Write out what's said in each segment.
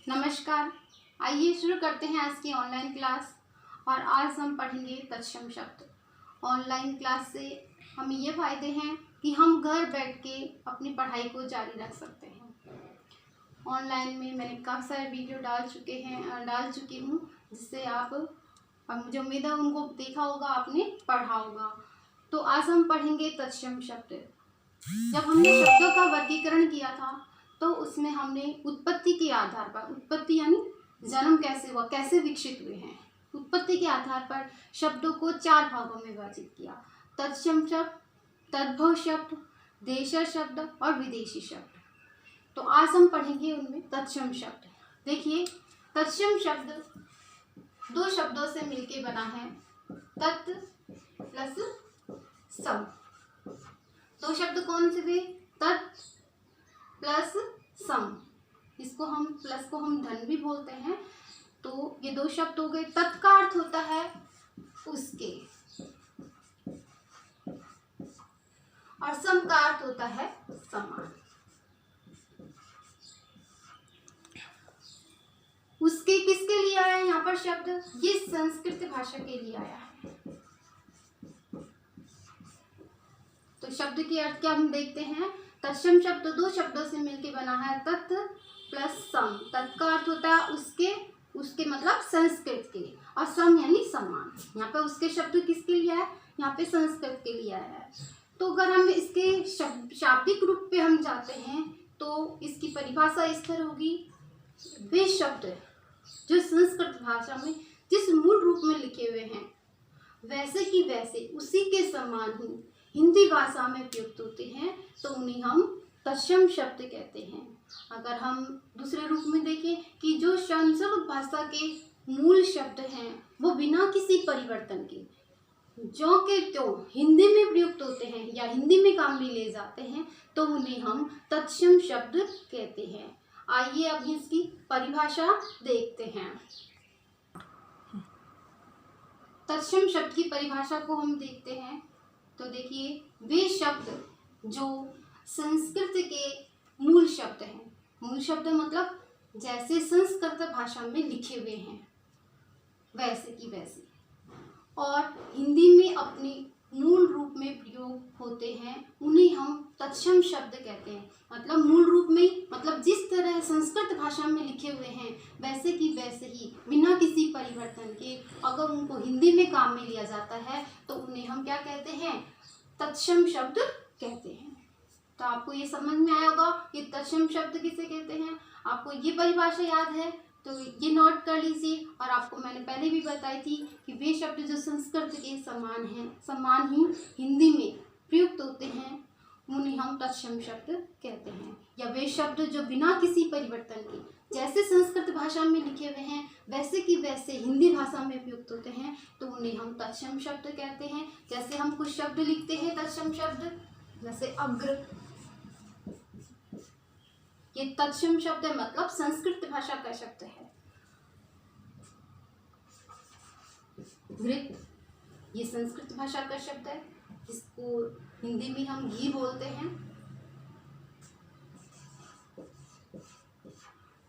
नमस्कार। आइए शुरू करते हैं आज की ऑनलाइन क्लास। और आज हम पढ़ेंगे तत्सम शब्द। ऑनलाइन क्लास से हमें ये फ़ायदे हैं कि हम घर बैठ के अपनी पढ़ाई को जारी रख सकते हैं। ऑनलाइन में मैंने काफ़ी सारे वीडियो डाल चुकी हूँ, जिससे आप, मुझे उम्मीद है उनको देखा होगा, आपने पढ़ा होगा। तो आज हम पढ़ेंगे तत्सम शब्द। जब हमने शब्दों का वर्गीकरण किया था तो उसमें हमने उत्पत्ति के आधार पर, उत्पत्ति यानी जन्म कैसे हुआ, कैसे विकसित हुए हैं, उत्पत्ति के आधार पर शब्दों को 4 भागों में विभाजित किया। तत्सम शब्द, तद्भव शब्द, देशज शब्द और विदेशी शब्द। तो आज हम पढ़ेंगे उनमें तत्सम शब्द। देखिए, तत्सम शब्द 2 शब्दों से मिलके बना है, तत् प्लस सम। 2 शब्द कौन से थे? तत् प्लस सम। इसको हम, प्लस को हम धन भी बोलते हैं। तो ये 2 शब्द हो गए। तत् का अर्थ होता है उसके, और सम का अर्थ होता है समान। उसके किसके लिए आया है यहाँ पर शब्द? ये संस्कृत भाषा के लिए आया है। तो शब्द की अर्थ क्या हम देखते हैं। तत्सम शब्द 2 शब्दों से मिलकर बना है, तत् प्लस सम। तत् का अर्थ होता है उसके, उसके मतलब संस्कृत के, और सम यानी समान। यहाँ पे उसके शब्द किसके लिए है? यहाँ पे संस्कृत के लिए आया है। तो अगर हम इसके शाब्दिक रूप पे हम जाते हैं तो इसकी परिभाषा इस तरह होगी। वे शब्द जो संस्कृत भाषा में जिस मूल रूप में लिखे हुए हैं, वैसे की वैसे उसी के समान ही हिंदी भाषा में प्रयुक्त होते हैं, तो उन्हें हम तत्सम शब्द कहते हैं। अगर हम दूसरे रूप में देखें कि जो संस्कृत भाषा के मूल शब्द हैं वो बिना किसी परिवर्तन के जो के त्यों हिंदी में प्रयुक्त होते हैं या हिंदी में काम में ले जाते हैं, तो उन्हें हम तत्सम शब्द कहते हैं। आइए अब इसकी परिभाषा देखते हैं। तत्सम शब्द की परिभाषा को हम देखते हैं तो देखिए, वे शब्द जो संस्कृत के मूल शब्द हैं, मूल शब्द मतलब जैसे संस्कृत भाषा में लिखे हुए हैं वैसे की वैसे, और हिंदी में अपने मूल रूप में प्रयोग होते हैं, उन्हें हम तत्सम शब्द कहते हैं। मतलब मूल रूप में, मतलब जिस तरह संस्कृत भाषा में लिखे हुए हैं वैसे की वैसे ही बिना किसी परिवर्तन के अगर उनको हिंदी में काम में लिया जाता है तो उन्हें हम क्या कहते हैं? तत्सम शब्द कहते हैं। तो आपको ये समझ में आया होगा कि तत्सम शब्द किसे कहते हैं। आपको ये परिभाषा याद है तो ये नोट कर लीजिए। और आपको मैंने पहले भी बताई थी कि वे शब्द जो संस्कृत के समान हैं, समान ही हिंदी में प्रयुक्त होते हैं, उन्हें हम तत्सम शब्द कहते हैं। या वे शब्द जो बिना किसी परिवर्तन के जैसे संस्कृत भाषा में लिखे हुए हैं वैसे की वैसे हिंदी भाषा में प्रयुक्त होते हैं, तो उन्हें हम तत्सम शब्द कहते हैं। जैसे हम कुछ शब्द लिखते हैं तत्सम शब्द, जैसे अग्र, ये तत्सम शब्द है, मतलब संस्कृत भाषा का शब्द है। घृत, ये संस्कृत भाषा का शब्द है, जिसको हिंदी में हम घी बोलते हैं।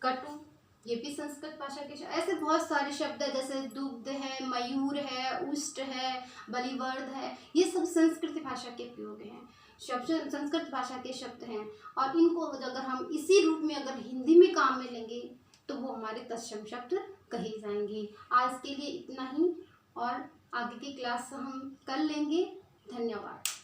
कटु, ये भी संस्कृत भाषा के शब्द। ऐसे बहुत सारे शब्द है, जैसे दुग्ध है, मयूर है, उष्ट है, बलिवर्ध है, ये सब संस्कृत भाषा के प्रयोग हैं, शब्द संस्कृत भाषा के शब्द हैं। और इनको अगर हम इसी रूप में अगर हिंदी में काम में लेंगे तो वो हमारे तत्सम शब्द कहे जाएंगे। आज के लिए इतना ही, और आगे की क्लास हम कर लेंगे। धन्यवाद।